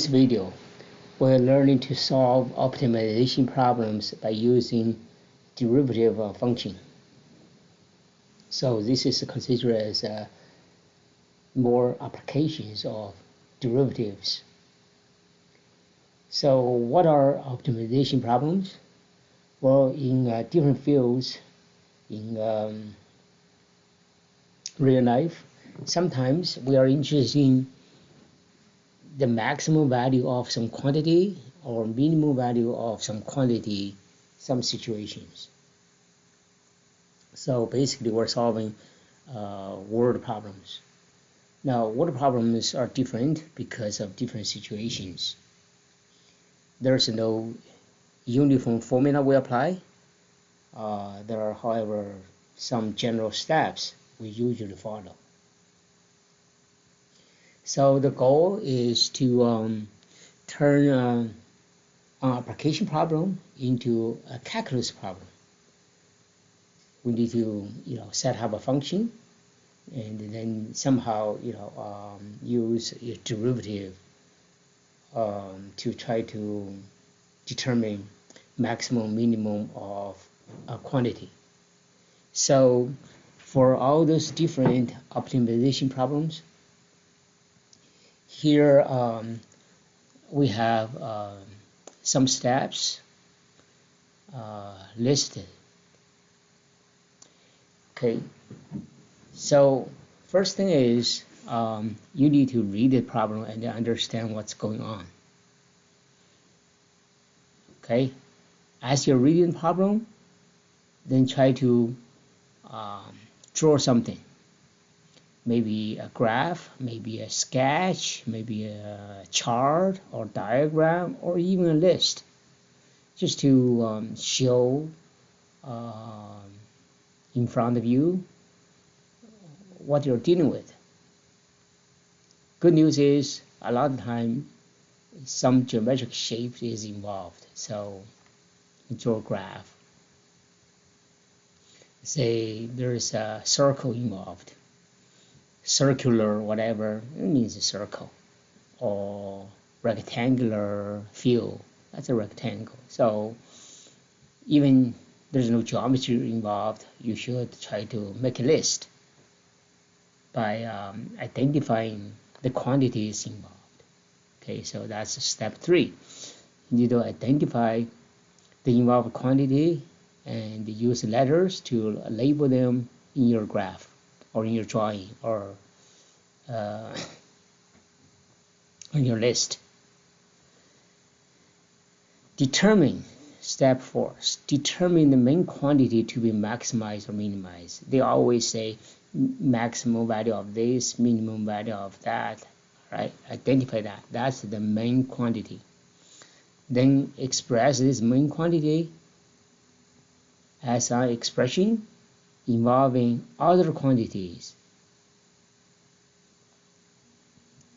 this video, we're learning to solve optimization problems by using derivative function. So this is considered as more applications of derivatives. So what are optimization problems? Well, in different fields, in real life, sometimes we are interested in the maximum value of some quantity or minimum value of some quantity, some situations. So basically we're solving word problems. Now word problems are different because of different situations. There's no uniform formula we apply. There are, however, some general steps we usually follow. So the goal is to turn an application problem into a calculus problem. We need to set up a function and then somehow use a derivative to try to determine maximum minimum of a quantity. So for all those different optimization problems, here we have some steps listed. Okay, so first thing is you need to read the problem and understand what's going on. Okay, as you're reading the problem, then try to draw something. Maybe a graph, maybe a sketch, maybe a chart or diagram, or even a list, just to show in front of you what you're dealing with. Good news is a lot of time some geometric shape is involved, so draw a graph. Say there is a circle involved, circular whatever, it means a circle, or rectangular field, that's a rectangle. So even there's no geometry involved, you should try to make a list by identifying the quantities involved. Okay, so that's step 3. You need to identify the involved quantity and use letters to label them in your graph or in your drawing or on your list. Determine, step 4, determine the main quantity to be maximized or minimized. They always say maximum value of this, minimum value of that, right? Identify that. That's the main quantity. Then express this main quantity as an expression involving other quantities.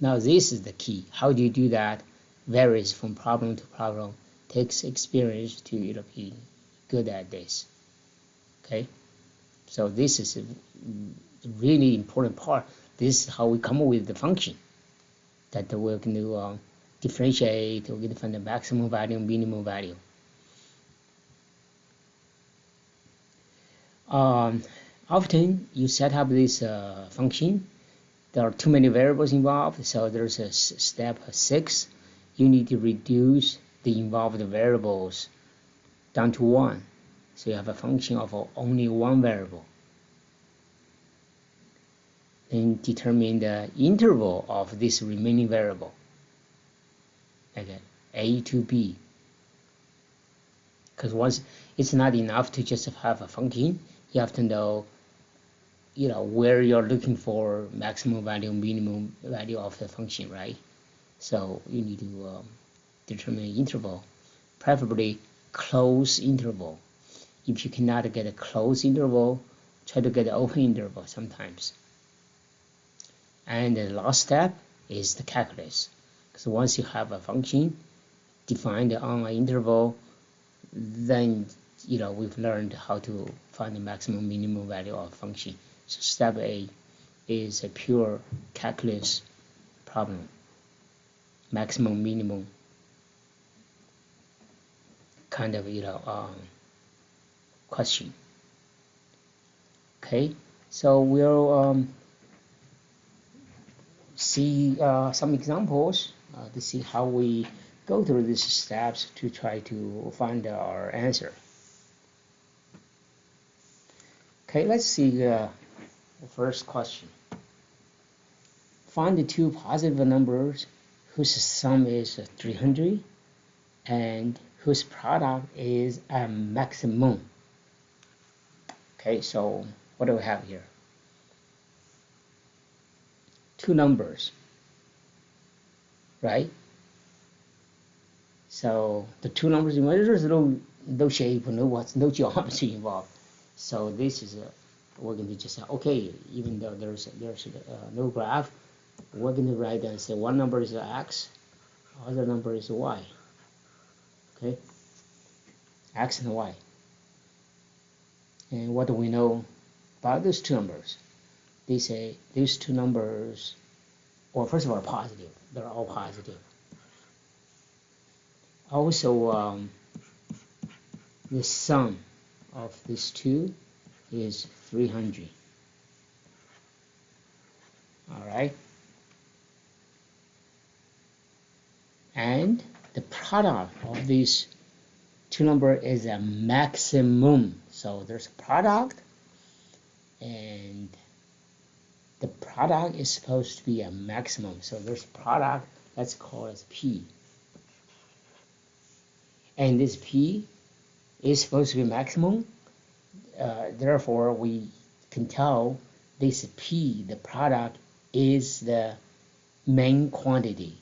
Now this is the key. How do you do that? Varies from problem to problem. Takes experience to be good at this. Okay, so this is a really important part. This is how we come up with the function that we're going to differentiate. We're going to find the maximum value and minimum value. Often you set up this function, there are too many variables involved, so there's a step 6. You need to reduce the involved variables down to 1. So you have a function of only one variable. Then determine the interval of this remaining variable, like a to b. Because once it's not enough to just have a function, you have to know where you're looking for maximum value, minimum value of the function, right? So you need to determine an interval, preferably close interval. If you cannot get a close interval, try to get an open interval sometimes. And the last step is the calculus. Because once you have a function defined on an interval, then we've learned how to find the maximum minimum value of a function. So step 8 is a pure calculus problem. maximum minimum kind of question. Okay, so we'll see some examples to see how we go through these steps to try to find our answer. Okay, let's see the first question. Find the two positive numbers whose sum is 300 and whose product is a maximum. Okay, so what do we have here? Two numbers, right? So the two numbers, there's no shape, no geometry involved. So this is we're going to just say, okay, even though there's no graph, we're going to write and say one number is x, other number is y. Okay, x and y. And what do we know about those two numbers? They say these two numbers, well, first of all, positive. They're all positive. Also, the sum of these two is 300. All right. And the product of these two numbers is a maximum. So there's a product, and the product is supposed to be a maximum. So there's a product that's called as P. And this P is supposed to be maximum. Therefore, we can tell this P, the product, is the main quantity.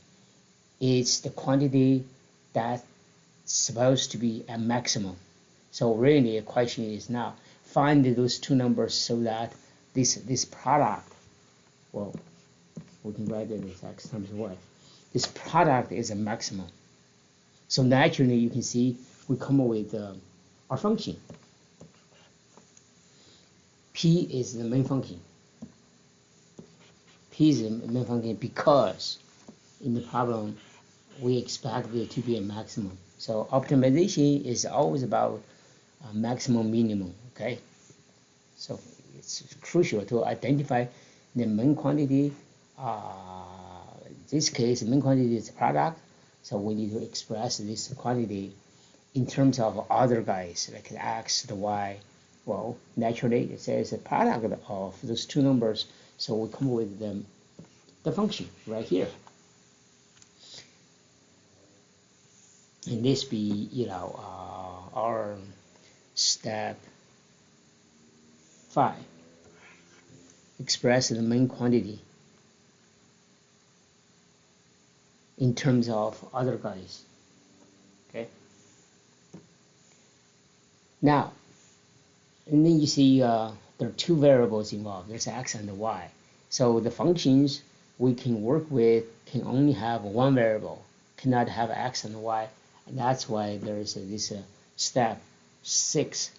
It's the quantity that's supposed to be a maximum. So really the question is now, find those two numbers so that this product, well, we can write it as x times y. This product is a maximum. So naturally you can see we come up with our function. P is the main function. P is the main function because in the problem we expect it to be a maximum. So optimization is always about maximum minimum, okay? So it's crucial to identify the main quantity. In this case, the main quantity is product, so we need to express this quantity in terms of other guys, like the x, the y. Well, naturally, it says the product of those two numbers, so we come up with the function right here. And this be, our step 5. Express the main quantity in terms of other guys. Okay. Now, and then you see there are two variables involved. There's x and the y. So the functions we can work with can only have one variable, cannot have x and y. And that's why there is this step 6.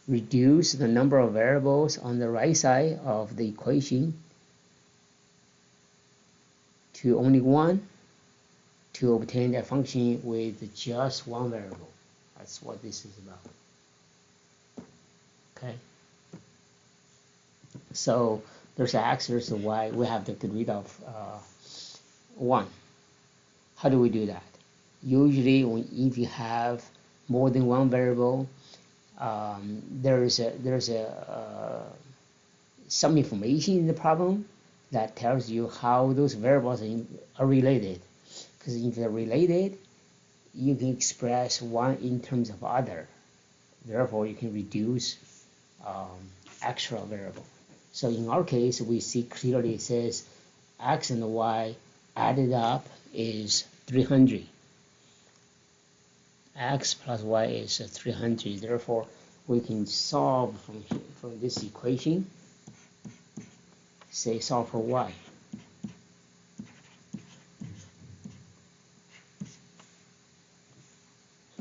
Reduce the number of variables on the right side of the equation to only one to obtain a function with just one variable. That's what this is about. Okay. So there's an x, there's a y. We have to get rid of 1. How do we do that? Usually, if you have more than one variable, there's some information in the problem that tells you how those variables are related. Because if they're related, you can express one in terms of other. Therefore, you can reduce extra variable. So in our case, we see clearly it says x and y added up is 300. X plus y is 300. Therefore, we can solve from this equation. Say solve for y.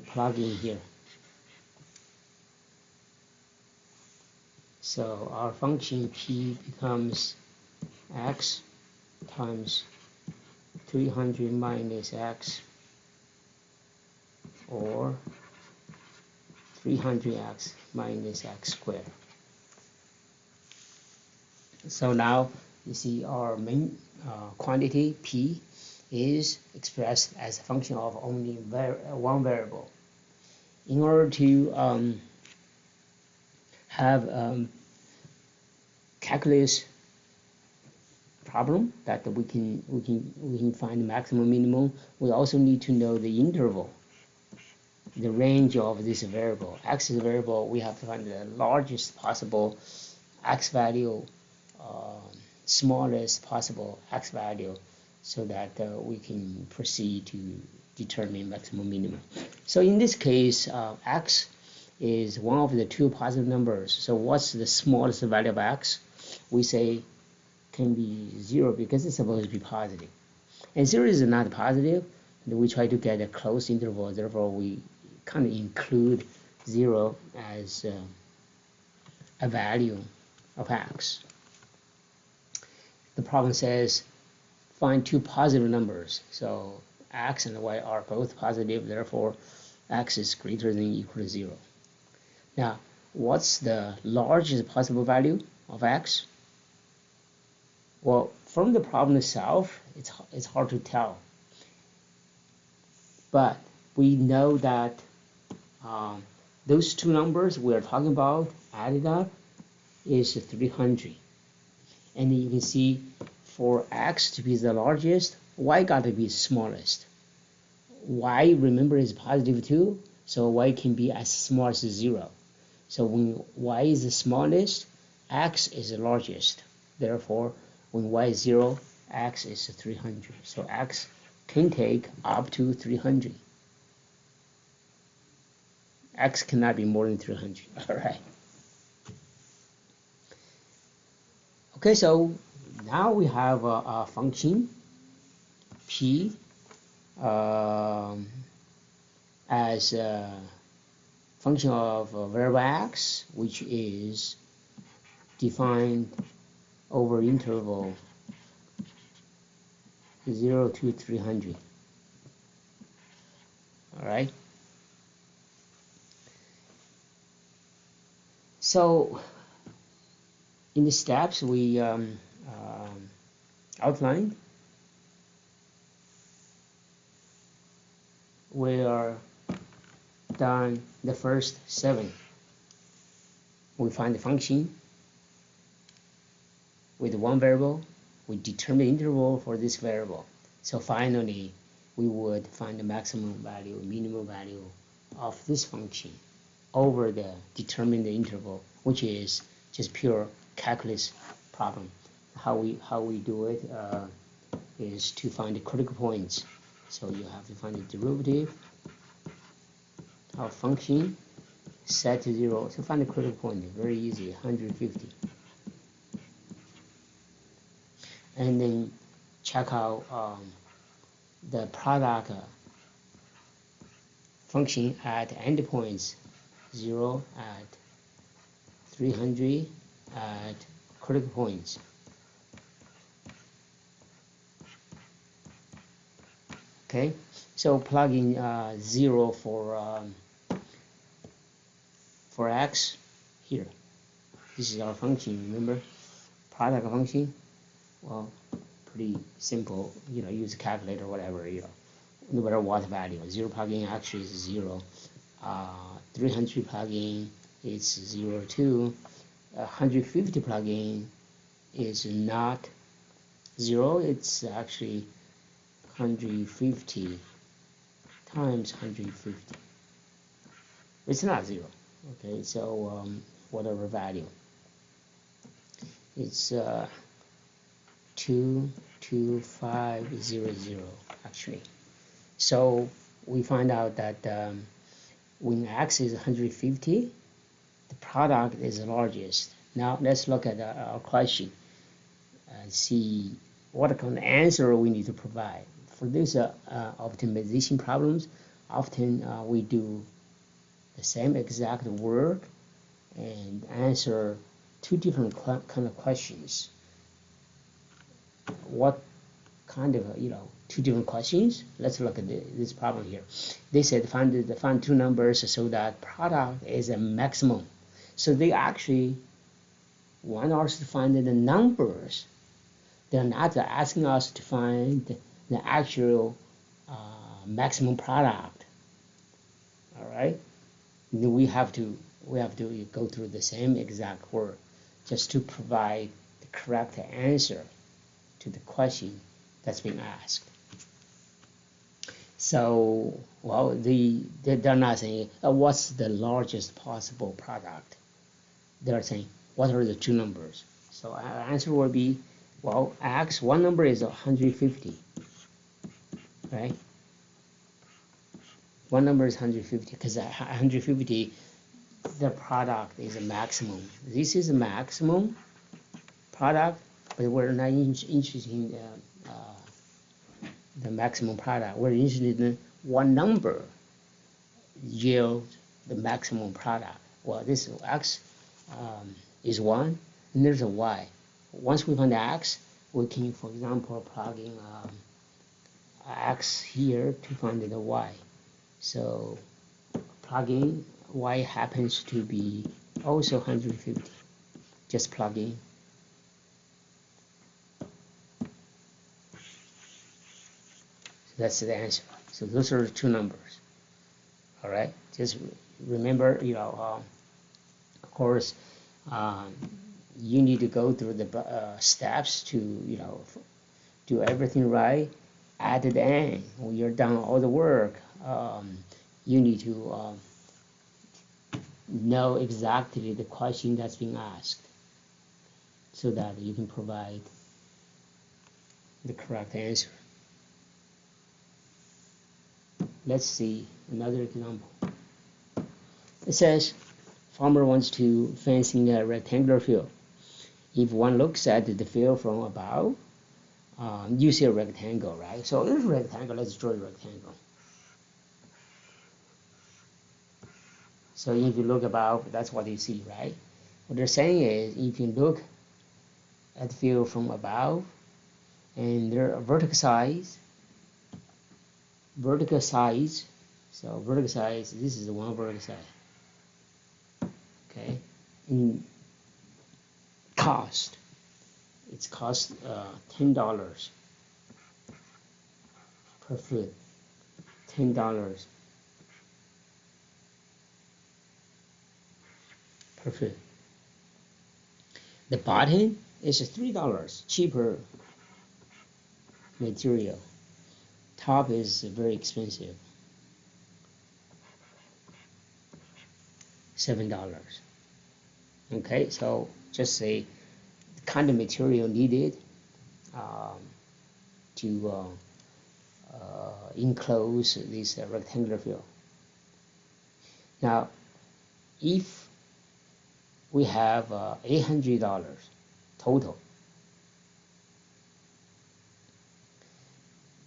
Plug in here. So our function p becomes x times 300 minus x, or 300x minus x squared. So now you see our main quantity p is expressed as a function of only one variable. In order to have calculus problem that we can find the maximum minimum, we also need to know the interval, the range of this variable. X is a variable, we have to find the largest possible x value, smallest possible x value, so that we can proceed to determine maximum minimum. So in this case, x is one of the two positive numbers. So what's the smallest value of x? We say can be 0 because it's supposed to be positive. And 0 is not positive, and we try to get a closed interval, therefore we kind of include 0 as a value of x. The problem says find two positive numbers. So x and y are both positive, therefore x is greater than or equal to 0. Now, what's the largest possible value of x? Well, from the problem itself, it's hard to tell. But we know that those two numbers we are talking about added up is 300. And you can see for x to be the largest, y got to be the smallest. Y, remember, is positive 2, so y can be as small as 0. So when y is the smallest, x is the largest. Therefore, when y is 0, x is 300. So x can take up to 300. X cannot be more than 300. All right. Okay, so now we have a function p as a function of variable x, which is defined over interval 0 to 300. All right. So in the steps we outlined, we are done the first 7. We find the function with one variable, we determine the interval for this variable. So finally, we would find the maximum value, minimum value of this function over the determine the interval, which is just pure calculus problem. How we do it is to find the critical points. So you have to find the derivative of function set to 0. So find the critical point, very easy, 150. And then check out the product function at endpoints 0, at 300, at critical points. Okay, so plug in 0 for x here. This is our function, remember? Product function. Well, pretty simple, use a calculator or whatever, no matter what value. 0 plug in actually is 0. 300 plug in is 0 too. 150 plug in is not 0, it's actually 150 times 150. It's not 0. Okay, so whatever value. It's 22500 actually. So we find out that when x is 150, the product is the largest. Now let's look at our question and see what kind of answer we need to provide. For these optimization problems, often we do the same exact work and answer two different kind of questions. What kind of two different questions. Let's look at this problem here. They said find two numbers so that product is a maximum. So they actually want us to find the numbers. They're not asking us to find the actual maximum product. All right, then we have to go through the same exact word just to provide the correct answer to the question that's being asked. So, well, they're not saying what's the largest possible product. They're saying what are the two numbers. So our answer will be, well, x, one number is 150, right? One number is 150 because 150, the product is a maximum. This is a maximum product, but we're not interested in the maximum product. We're interested in one number yields the maximum product. Well, this x is 1, and there's a y. Once we find the x, we can, for example, plug in x here to find the y. So plug in y happens to be also 150. Just plug in. So that's the answer. So those are the two numbers. All right. Just remember, of course, you need to go through the steps to, do everything right. At the end, when you're done all the work, you need to know exactly the question that's being asked so that you can provide the correct answer. Let's see another example. It says, farmer wants to fence in a rectangular field. If one looks at the field from above, you see a rectangle, right? So here's a rectangle. Let's draw a rectangle. So if you look above, that's what you see, right? What they're saying is, if you look at the field from above, and there are vertical sides. So vertical size, this is the one vertical side. Okay, in cost, it's cost $10 per foot. $10 per foot. The bottom is $3 cheaper material. Top is very expensive, $7. Okay, so just say the kind of material needed to enclose this rectangular field. Now, if we have $800 total,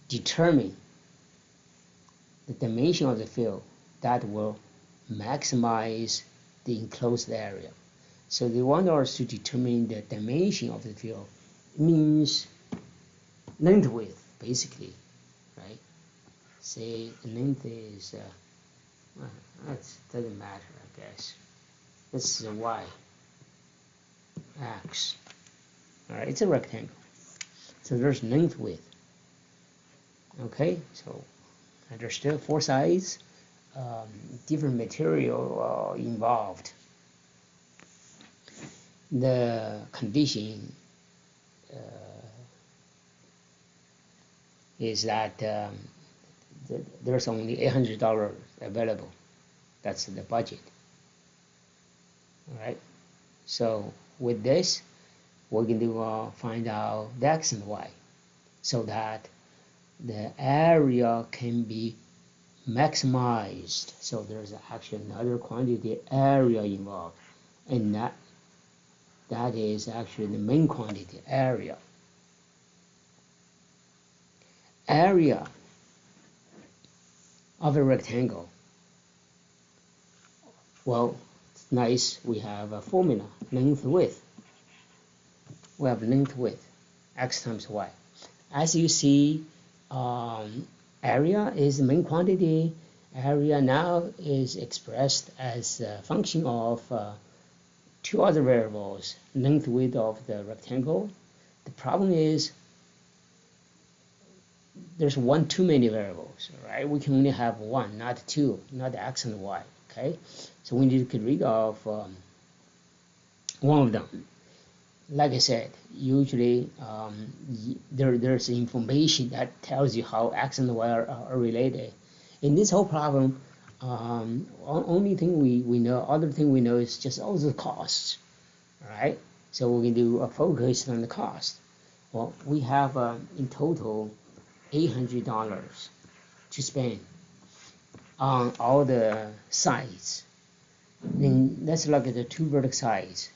determine the dimension of the field that will maximize the enclosed area. So they want us to determine the dimension of the field. It means length width, basically, right? Say the length is, that doesn't matter, I guess. This is a y, x. All right, it's a rectangle. So there's length width. Okay, so there's still 4 sides, different material involved. The condition is that there's only $800 available. That's the budget. All right. So with this, we're going to find out the x and y, so that the area can be maximized. So there's actually another quantity, area, involved, and that is actually the main quantity, area. Area of a rectangle. Well, it's nice. We have a formula, length width. We have length width, x times y. as you see, area is the main quantity. Area now is expressed as a function of two other variables, length, width of the rectangle. The problem is there's one too many variables, right? We can only have one, not two, not x and y, okay? So we need to get rid of one of them. Like I said, usually there's information that tells you how x and y are related. In this whole problem, only thing we know, other thing we know is just all the costs, right? So we can do a focus on the cost. Well, we have in total $800 to spend on all the sides. Then let's look at the two vertex sides.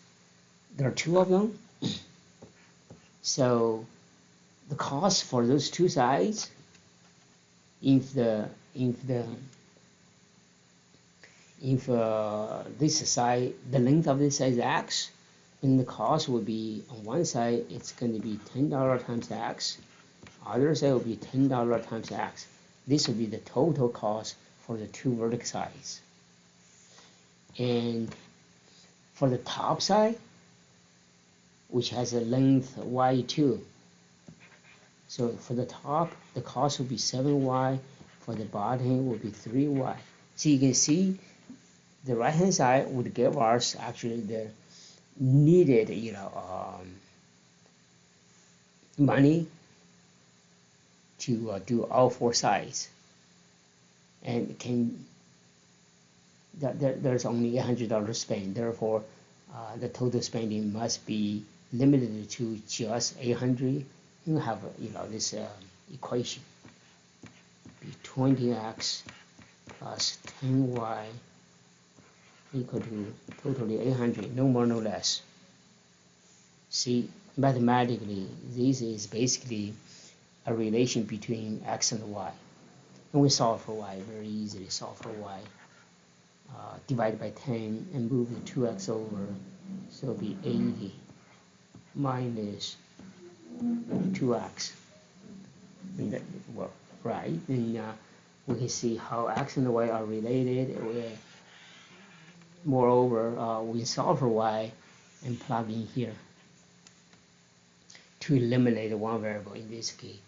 There are two of them. So the cost for those two sides, if this side, the length of this side is x, then the cost will be on one side it's going to be $10 times x, other side will be $10 times x. This will be the total cost for the two vertex sides. And for the top side, which has a length y2, so for the top, the cost will be 7y, for the bottom will be 3y. So you can see the right hand side would give us actually the needed, money to do all four sides, and there's only $800 spent. Therefore, the total spending must be limited to just 800. You have this equation: be 20x plus 10y equal to totally 800, no more, no less. See, mathematically, this is basically a relation between x and y. And we solve for y, very easily solve for y. Divide by 10 and move the 2x over, so it'll be 80 minus 2x. Well, right, then we can see how x and y are related. Moreover, we solve for y and plug in here to eliminate one variable in this case.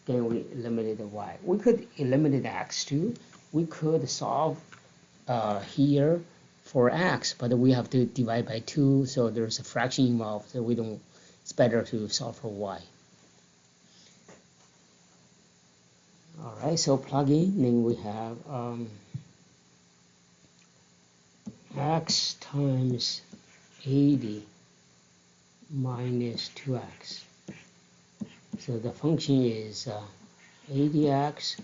Then we eliminate the y. We could eliminate x too. We could solve here for x, but we have to divide by 2, so there's a fraction involved, so it's better to solve for y. Alright, so plug in, then we have x times 80 minus 2x. So the function is 80x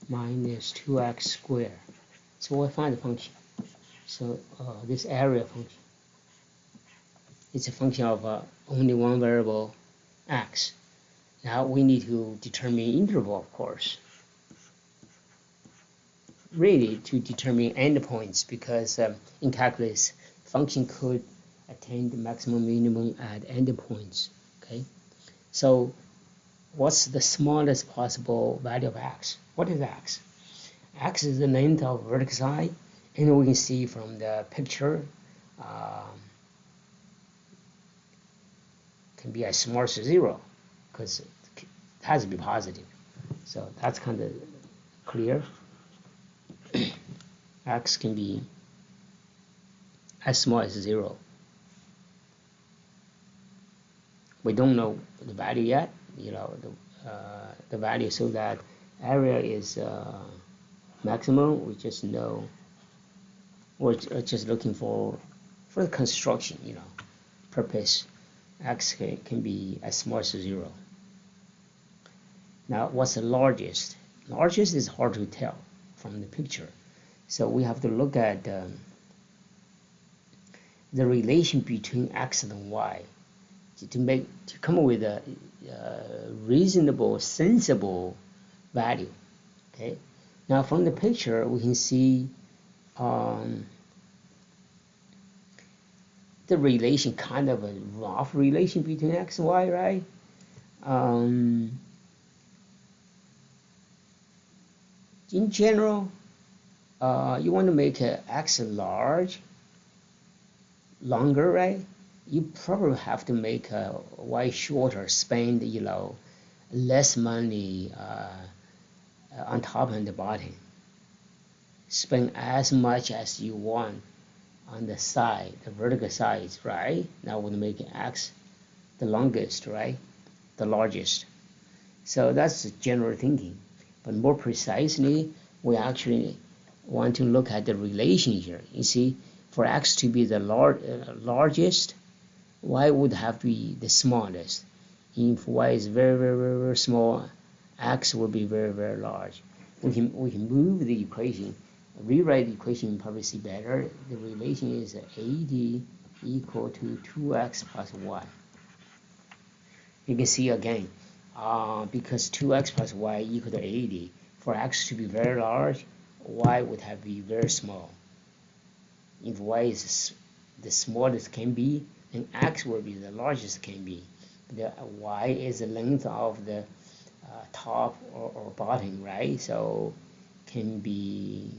minus 2x squared. So we'll find the function. So this area function, it's a function of only one variable, x. Now we need to determine interval, of course. Really to determine endpoints, because in calculus, function could attain the maximum minimum at endpoints. Okay, so what's the smallest possible value of x? What is x? X is the length of vertex side, and we can see from the picture can be as small as 0, because it has to be positive. So that's kind of clear. X can be as small as 0. We don't know the value yet, the value, so that area is maximum. We just know, we're just looking for the construction, purpose. X can be as small as 0. Now, what's the largest? Largest is hard to tell from the picture. So we have to look at the relation between x and y to come up with a reasonable, sensible value. Okay. Now from the picture we can see the relation, kind of a rough relation between x and y, right? Um, in general, you want to make x longer, right? You probably have to make y shorter, spend less money on top and the bottom. Spend as much as you want on the side, the vertical sides, right? Now we'll make x the longest, right? The largest. So that's the general thinking. But more precisely, we actually want to look at the relation here. You see, for x to be the largest, y would have to be the smallest. If y is very, very, very, very small, x will be very, very large. We can move the equation, rewrite the equation, probably see better. The relation is AD equal to 2x plus y. You can see again, because 2x plus y equal to 80, for x to be very large, y would have to be very small. If y is the smallest can be, then x will be the largest can be. The y is the length of the top or bottom, right? So can be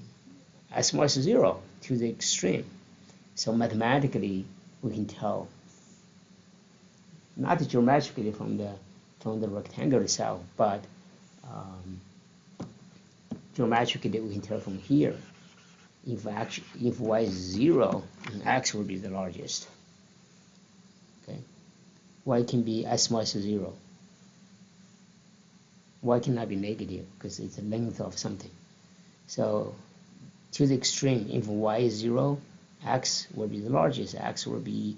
as small as 0 to the extreme. So mathematically, we can tell, not geometrically from the rectangle itself, but geometrically we can tell from here. If y is 0, then x will be the largest. Okay, y can be as small as 0. Y cannot be negative because it's the length of something. So to the extreme, if y is 0, x will be the largest. X will be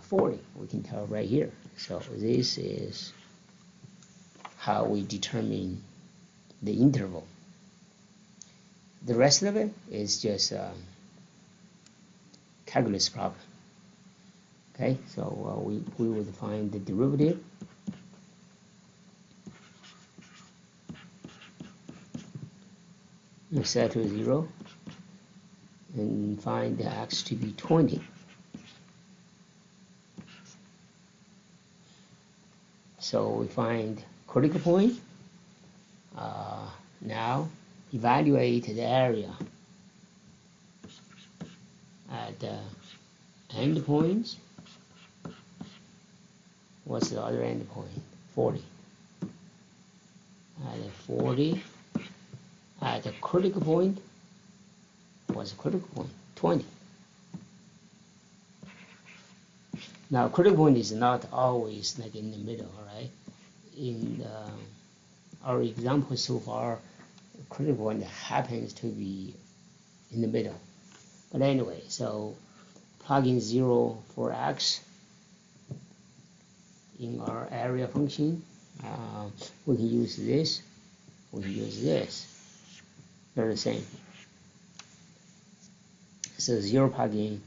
40. We can tell right here. So this is how we determine the interval. The rest of it is just calculus problem. Okay, so we would find the derivative. We set to 0 and find the x to be 20. So we find critical point. Now evaluate the area at the end points. What's the other end point? 40. At 40, at the critical point, what's the critical point? 20. Now, critical point is not always like in the middle, right? In our example so far, critical point happens to be in the middle. But anyway, so plug in 0 for x in our area function. We can use this. We can use this. They're the same. So 0 plug in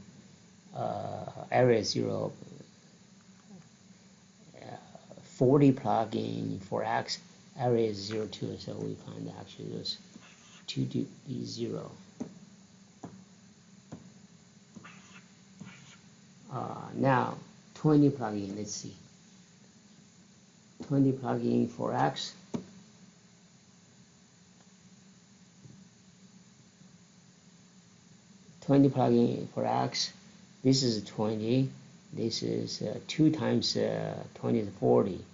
area 0. 40 plug in for x, area is 0 too, so we find actually those 2 to be 0. Now 20 plug in, let's see. 20 plug in for x. Plug in for x. This is 20. This is 2 times 20 is 40.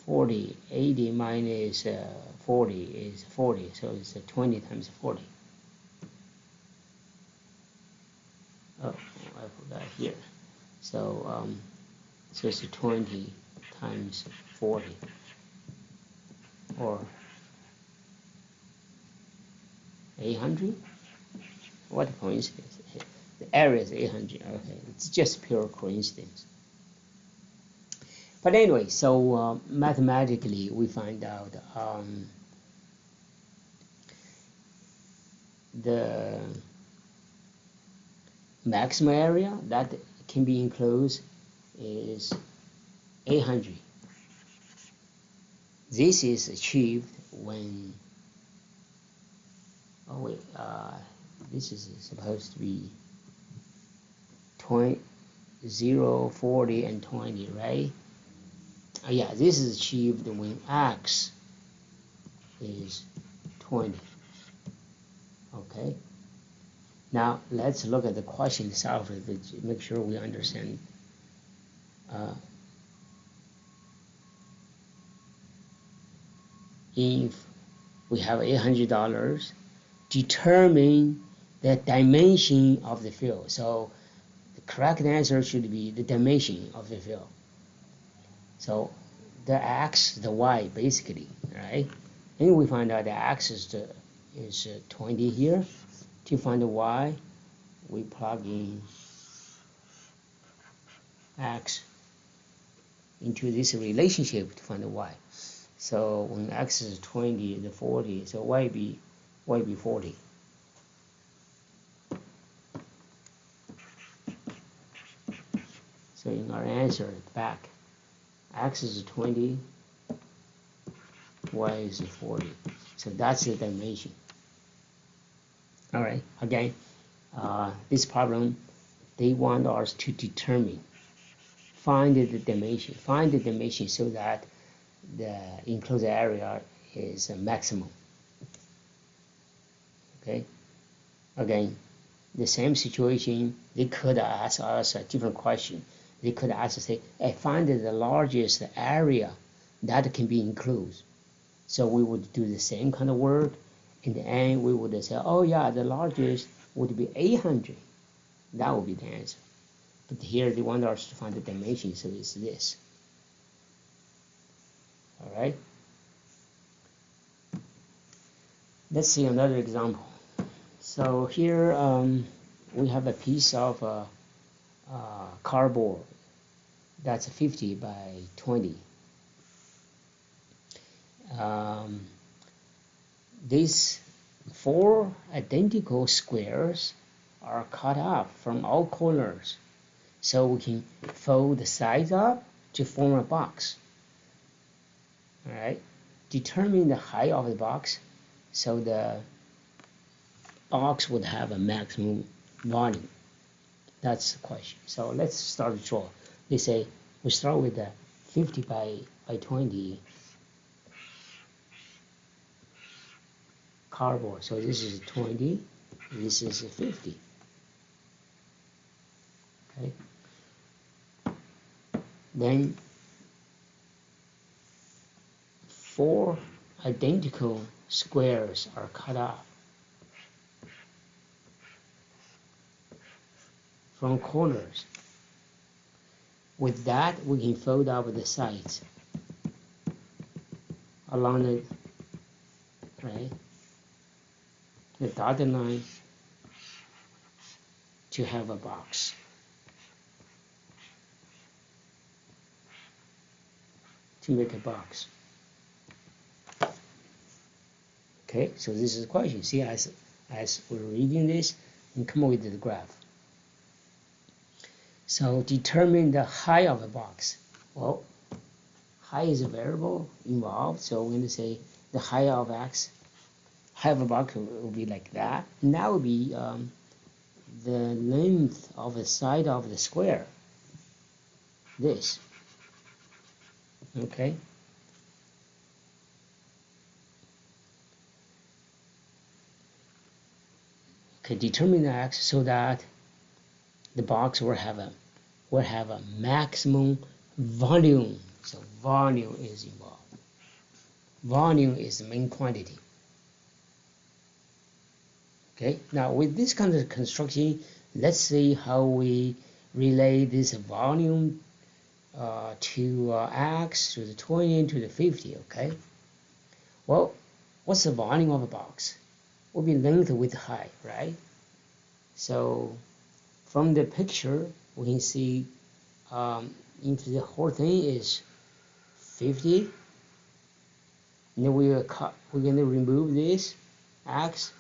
40, 80 minus 40 is 40, so it's 20 times 40. Oh, I forgot here. So, so it's 20 times 40, or 800? What a coincidence. The area is 800, okay, it's just pure coincidence. But anyway, so mathematically we find out the maximum area that can be enclosed is 800. This is achieved when, oh wait, this is supposed to be 20, 0, 40, and 20, right? Yeah, this is achieved when x is 20. Okay. Now let's look at the question itself to make sure we understand. If we have $800, determine the dimension of the field. So the correct answer should be the dimension of the field. So the x, the y, basically, right? And we find out the x is 20 here. To find the y, we plug in x into this relationship to find the y. So when x is 20, the 40, so y be 40. So in our answer back, x is 20, y is 40. So that's the dimension. All right, again, this problem, they want us to determine, find the dimension so that the enclosed area is a maximum. Okay, again, the same situation, they could ask us a different question. They could ask us, say, find the largest area that can be enclosed. So we would do the same kind of work. In the end, we would say, oh yeah, the largest would be 800. That would be the answer. But here they want us to find the dimension, so it's this. All right. Let's see another example. So here we have a piece of cardboard that's 50 by 20. These 4 identical squares are cut up from all corners, so we can fold the sides up to form a box. All right, determine the height of the box, so the box would have a maximum volume. That's the question. So let's start to draw. They say we start with the 50 by 20 cardboard. So this is 20, this is 50. Okay. Then 4 identical squares are cut off from corners. With that, we can fold up the sides along the dotted line to have a box. To make a box. Okay, so this is the question. See, as we're reading this, and come up with the graph. So determine the height of the box. Well, height is a variable involved, so we're going to say the height of x, height of a box will be like that, and that would be the length of the side of the square. This. Okay. Okay, determine the x so that the box will have a maximum volume. So volume is involved. Volume is the main quantity. Okay, now with this kind of construction, let's see how we relate this volume to x, to the 20, to the 50. Okay, well, what's the volume of a box? Will be length with height, right? So from the picture, we can see if the whole thing is 50, and then we're going to remove this x.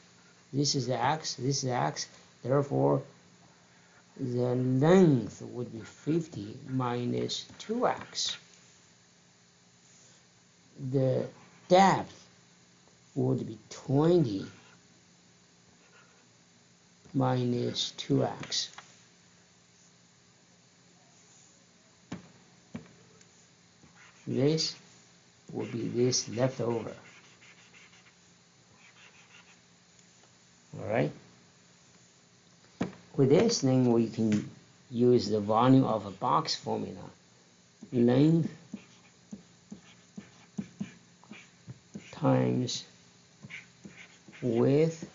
This is x, this is x. Therefore, the length would be 50 minus 2x. The depth would be 20 minus 2x. this will be this left over. All right. With this, then we can use the volume of a box formula. Length times width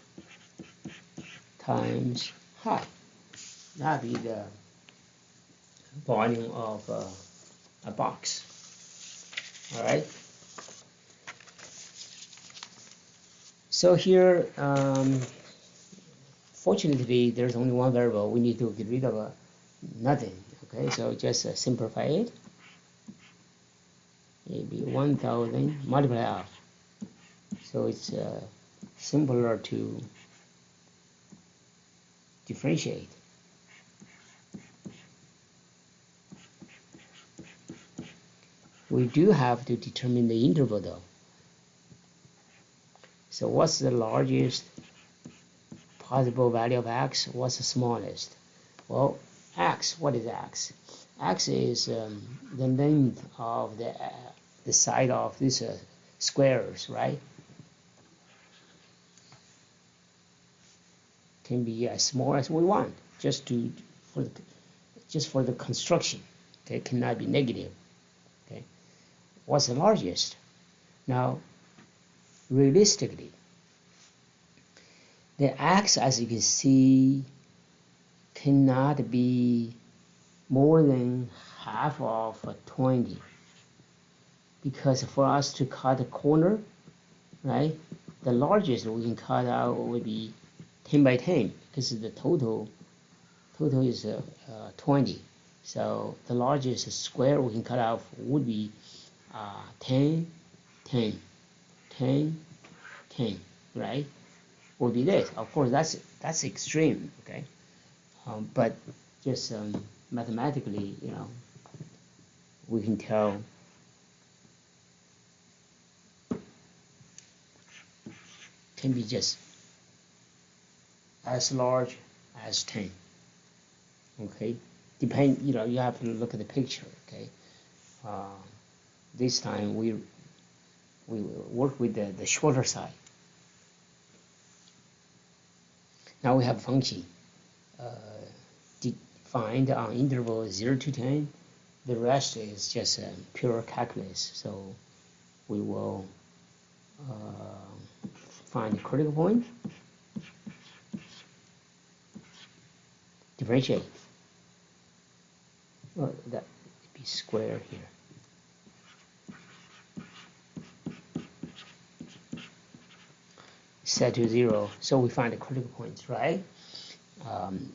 times height. That be the volume of a box. All right. So here, fortunately, there's only one variable. We need to get rid of nothing. Okay, so just simplify it. Maybe 1,000 multiply out. So it's simpler to differentiate. We do have to determine the interval though. So what's the largest possible value of x? What's the smallest? Well, x, what is x? X is the length of the side of these squares, right? Can be as small as we want, just for the construction. Okay, cannot be negative. Okay, what's the largest? Now, realistically, the x, as you can see, cannot be more than half of 20, because for us to cut a corner, right, the largest we can cut out would be 10 by 10, because the total is 20. So the largest square we can cut out would be 10, 10, 10, 10, right? Would be this. Of course, that's extreme, okay? But just mathematically, you know, we can tell can be just as large as 10. Okay, depend. You know, you have to look at the picture. Okay, this time we work with the shorter side. Now we have function defined on interval 0 to 10. The rest is just pure calculus. So we will find the critical point, differentiate. Well, that would be square here. Set to 0, so we find the critical points, right?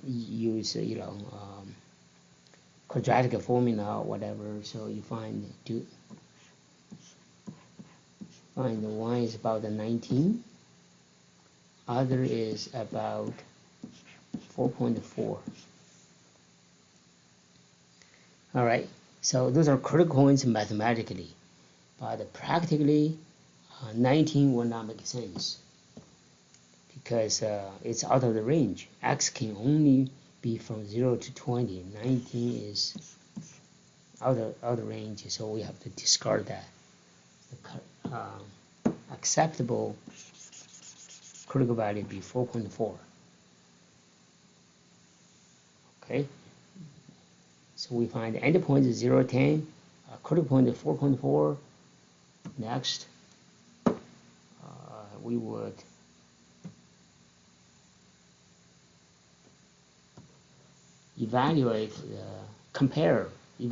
Use quadratic formula or whatever. So you find the one is about 19, other is about 4.4. All right, so those are critical points mathematically, but practically 19 will not make sense, because it's out of the range. X can only be from 0 to 20. 19 is out of range, so we have to discard that. Acceptable critical value be 4.4. Okay, so we find the endpoint is 0, 10, critical point is 4.4. Next, we would evaluate and compare the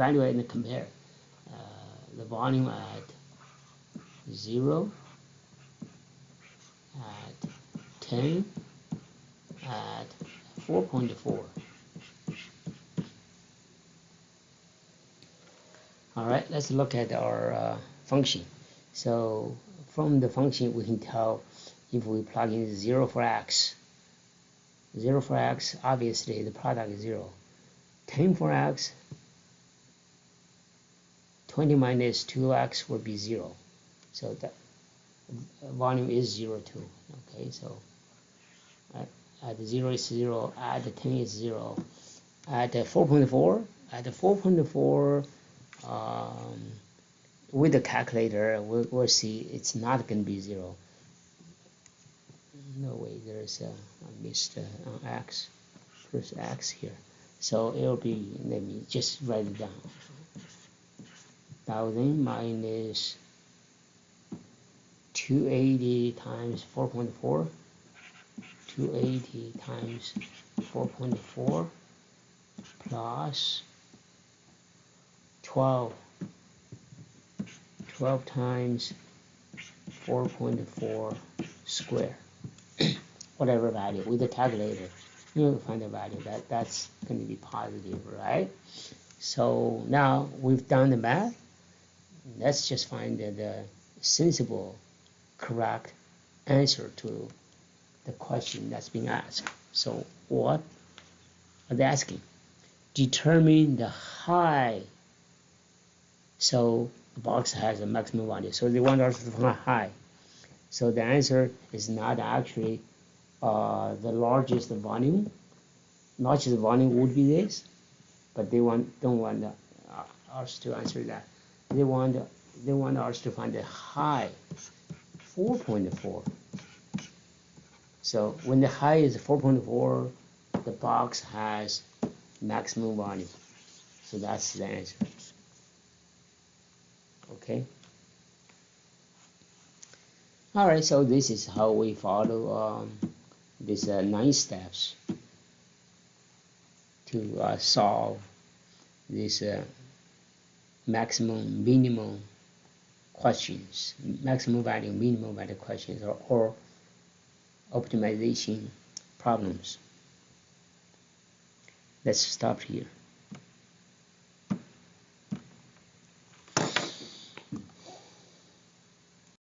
volume at 0, at 10, at 4.4. All right, let's look at our function. So from the function, we can tell if we plug in 0 for x. 0 for x, obviously the product is 0. 10 for x, 20 minus 2x will be 0. So the volume is 0 too. Okay, so at 0 is 0, at 10 is 0. At 4.4, with the calculator, we'll see it's not going to be 0. No way, there's a missed x, first x here. So it'll be, let me just write it down. 1000 minus 280 times 4.4, 280 times 4.4 plus 12 times 4.4 square. Whatever value with the calculator, you'll find the value that's going to be positive, right? So now we've done the math. Let's just find the sensible, correct answer to the question that's being asked. So what are they asking? Determine the height. So the box has a maximum value, so they want us to find height. So the answer is not actually the largest volume. Largest volume would be this, but they don't want us to answer that. They want us to find the height, 4.4. So when the height is 4.4, the box has maximum volume. So that's the answer. Okay. All right. So this is how we follow these 9 steps to solve this maximum, minimum questions, maximum value, minimum value questions, or optimization problems. Let's stop here.